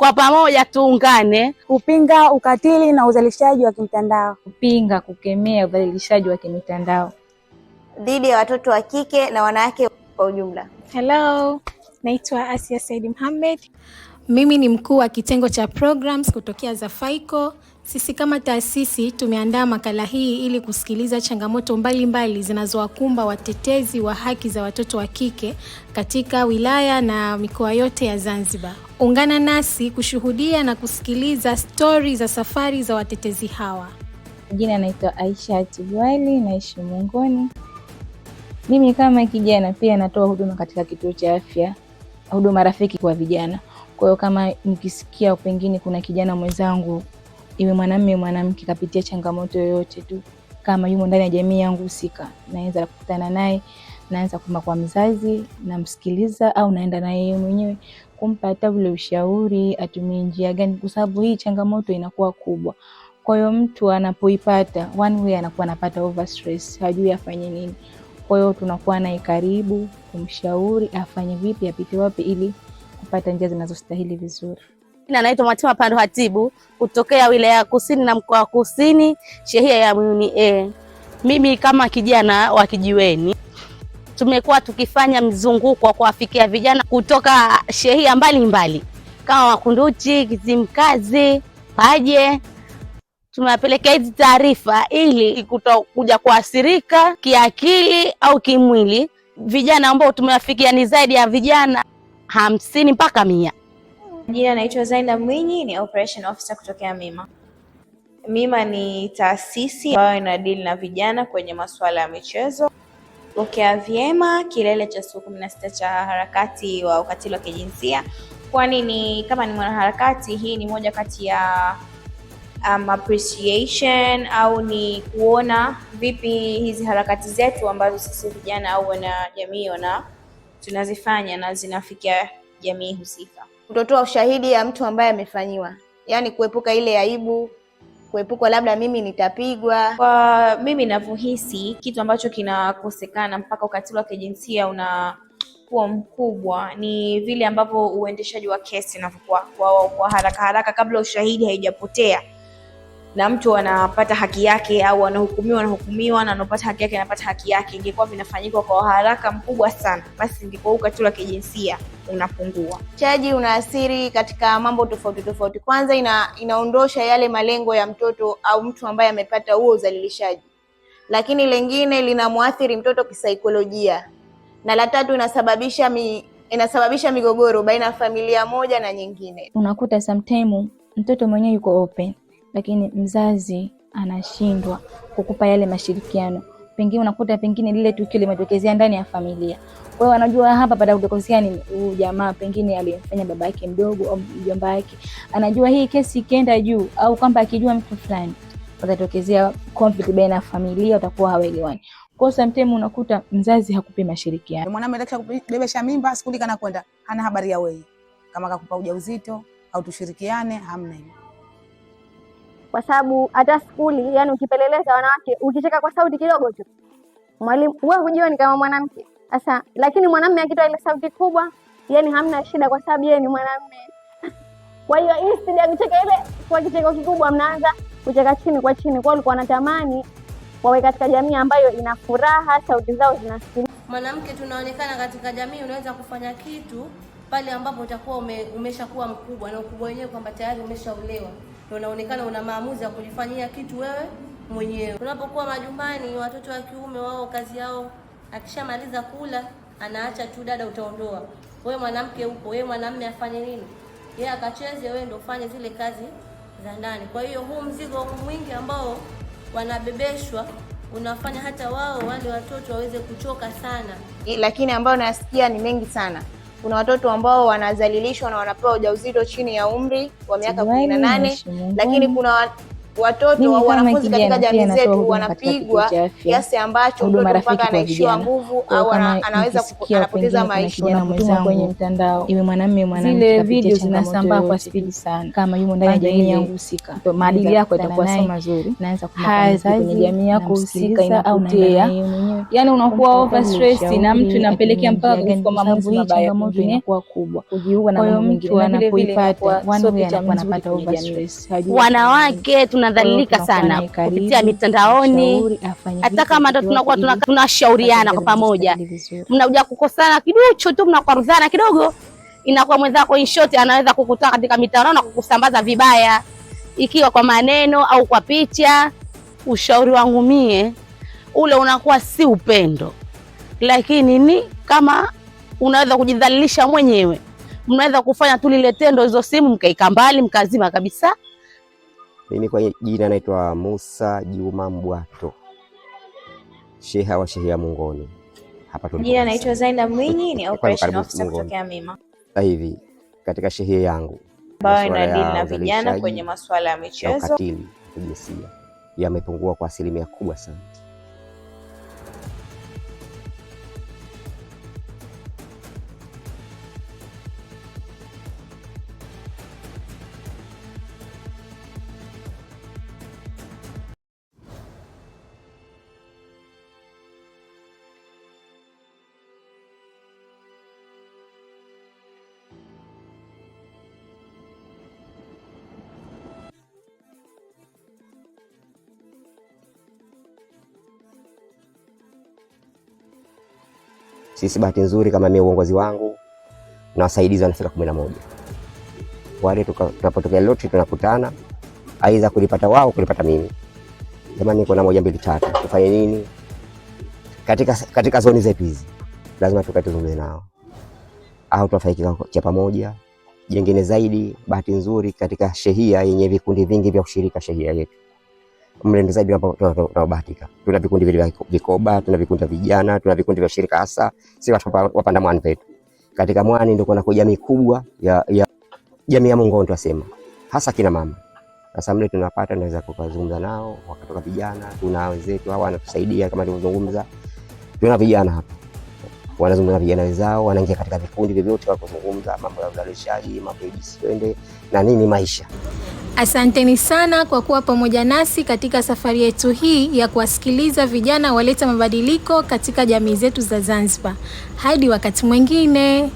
Kwa pamoja tuungane kupinga ukatili na udhalilishaji wa kimtandao. Kupinga, kukemea udhalilishaji wa kimitandao dhidi ya watoto wa kike na wanawake kwa ujumla. Hello, naitwa Asia Said Mohamed. Mimi ni mkuu wa kitengo cha programs kutokea Zafaiko. Sisi kama taasisi tumeandaa makala hii ili kusikiliza changamoto mbalimbali zinazowakumba watetezi wa haki za watoto wa kike katika wilaya na mikoa yote ya Zanzibar. Ungana nasi kushuhudia na kusikiliza stori za safari za watetezi hawa. Jina naitwa Aisha Atibwali, naishi Mungoni. Mimi kama kijana pia natoa huduma katika kituo cha afya, huduma rafiki kwa vijana. Kwa hiyo kama nikisikia pengine kuna kijana mwenzangu, iwe mwanamume mwanamke, kapitia changamoto yoyote tu, kama yumo ndani ya jamii yangu husika, naweza kukutana naye, naanza kwa mzazi, namsikiliza au naenda naye yeye mwenyewe kumpa hata ule ushauri atumie njia gani, kwa sababu hii changamoto inakuwa kubwa. Kwa hiyo mtu anapoipata one way anakuwa anapata over stress, hajui afanye nini. Kwa hiyo tunakuwa naye karibu kumshauri afanye vipi, apite wapi ili kupata njia zinazostahili vizuri. Naitwa Matima Pando Hatibu kutokea wilaya ya Kusini na mkoa wa Kusini, shehia ya Muyuni. Mimi kama kijana wa kijiweni tumekuwa tukifanya mzunguko kwa kuwafikia vijana kutoka shehia mbalimbali kama Makunduchi, Kizimkazi, Paje. Tumewapelekea hizi taarifa ili kutokuja kuathirika kiakili au kimwili. Vijana ambao tumewafikia ni zaidi ya vijana 50 mpaka 100. Jina naitwa Zainab Mwinyi, ni operation officer kutokea Mima. Mima ni taasisi ambayo inadili na vijana kwenye masuala ya michezo. Pokea vyema kilele cha siku 16 cha harakati wa ukatili wa kijinsia, kwani ni kama ni mwanaharakati, hii ni moja kati ya appreciation au ni kuona vipi hizi harakati zetu ambazo sisi vijana au wana jamii tunazifanya na zinafikia jamii husika. Kutotoa ushahidi ya mtu ambaye amefanyiwa, yani kuepuka ile aibu, kuepuka labda mimi nitapigwa. Kwa mimi ninavyohisi, kitu ambacho kinakosekana mpaka ukatili wa kijinsia unakuwa mkubwa ni vile ambavyo uendeshaji wa kesi unakuwa kwa haraka kabla ushahidi haijapotea, na mtu anapata haki yake au anahukumiwa na anapata haki yake, anapata haki yake. Ingekuwa vinafanyika kwa haraka mkubwa sana, basi ingekuwa ukatili wa kijinsia unapungua. Chaji unaathiri katika mambo tofauti. Kwanza inaondosha yale malengo ya mtoto au mtu ambaye amepata huo udhalilishaji, lakini lengine linamwathiri mtoto kisaikolojia, na la tatu inasababisha migogoro baina ya familia moja na nyingine. Unakuta sometimes mtoto mwenyewe yuko open, lakini mzazi anashindwa kukupa yale mashirikiano. Pengine unakuta lile tukio limetokezea ndani ya familia. Kwa hiyo anajua hapa baada ya kutokezea ni jamaa pengine aliyemfanya baba yake mdogo au mjomba wake. Anajua hii kesi ikienda juu au kwamba akijua mtu fulani patatokezea conflict baina ya familia, utakuwa hawaelewani. Kwa hiyo sometimes unakuta mzazi hakupi mashirikiano. Mwanamume anataka kubebesha mimba, skuli kana kwenda, hana habari ya wewe. Kama akakupa ujauzito au tushirikiane, hamna hiyo. Kwa sababu hata skuli, yani ukipeleleza wanawake, ukicheka kwa sauti kidogo tu, mwalimu wewe hujioni kama mwanamke. Sasa lakini mwanamume akitoa ile sauti kubwa, yani hamna shida kwa sababu yeye ni mwanamume. Kwa hiyo instead ya kucheka ile kwa kicheko kikubwa, mnaanza kucheka chini kwa chini. Kwa walikuwa wanatamani wawe katika jamii ambayo ina furaha, sauti zao zinasikika. Mwanamke tunaonekana katika jamii, unaweza kufanya kitu pale ambapo utakuwa umeshakuwa mkubwa, na ukubwa wenyewe kwamba tayari umeshaolewa, na unaonekana una maamuzi ya kujifanyia kitu wewe mwenyewe. Unapokuwa majumbani, watoto wa kiume wao kazi yao, akishamaliza kula anaacha tu, dada utaondoa. Wewe mwanamke upo, wewe mwanamume afanye nini? Yeye akacheze, wewe ndio ufanye zile kazi za ndani. Kwa hiyo huu mzigo mwingi ambao wanabebeshwa unafanya hata wao wale watoto waweze kuchoka sana. Lakini ambao nasikia ni mengi sana. Kuna watoto ambao wanadhalilishwa na wanapewa ujauzito chini ya umri wa miaka 18, lakini kuna watoto au wanafunzi katika jamii zetu wanapigwa kiasi ambacho mtoto mpaka anaishiwa nguvu au anaweza anapoteza maisha. Kwenye mtandao iwe mwanamume mwanamke, zile video zinasambaa kwa spidi sana. Kama yumo ndani ya jamii yangu husika, maadili yako yatakuwa sio mazuri, naanza kumkataza kwenye jamii yako husika, inapotea. Yani unakuwa over stress na mtu inampelekea mpaka kwa maamuzi mabaya, changamoto inakuwa kubwa, kujiua na mambo mengine. Anapoipata wanapata over stress. Wanawake tunadhalilika sana kupitia mitandaoni. Hata kama ndo tunakuwa tunashauriana kwa pamoja, mnakuja kukosana kidogo tu, mnakwaruzana kidogo, inakuwa mwenzako in short anaweza kukutoa katika mitandao na kukusambaza vibaya, ikiwa kwa maneno au kwa picha. Ushauri wangu mie ule unakuwa si upendo, lakini ni kama unaweza kujidhalilisha mwenyewe, mnaweza kufanya tu lile tendo, hizo simu mkaika mbali mkazima kabisa. Mimi kwa jina naitwa Musa Juma Mbwato, sheha wa shehia Mungoni. Hapa tulipo. Jina naitwa Zainab Mwinyi, ni operation officer kutokea Mima. Hivi katika shehia yangu ambayo inadili na vijana kwenye masuala ya michezo, ukatili wa jinsia yamepungua kwa asilimia kubwa sana. Sisi bahati nzuri kama mimi uongozi wangu na wasaidizi wanafika 11. Wale tunapotokea lote tunakutana, aidha kulipata wao kulipata mimi. Jamani, kuna 1 2 3 tufanye nini? Katika zoni zetu hizi lazima tukatuzungumze nao, au tufanye kikao cha pamoja. Jengine zaidi, bahati nzuri katika shehia yenye vikundi vingi vya ushirika shehia yetu, mlendo zaidi tunabahatika. Tuna vikundi vile vikoba, tuna vikundi vya vijana, tuna vikundi vya shirika hasa si watu wapanda mwani petu. Katika mwani ndio kuna jamii kubwa ya jamii ya Mungoni tunasema, hasa kina mama. Sasa mle tunapata tunaweza kuzungumza nao, wakatoka vijana, tuna wenzetu hao wanatusaidia kama tulivyozungumza. Tuna vijana hapa wanazungumza na vijana wenzao, wanaingia katika vikundi vyovyote wakizungumza mambo ya uzalishaji, mambo ya jiswende na nini maisha. Asanteni sana kwa kuwa pamoja nasi katika safari yetu hii ya kuwasikiliza vijana waleta mabadiliko katika jamii zetu za Zanzibar. Hadi wakati mwingine.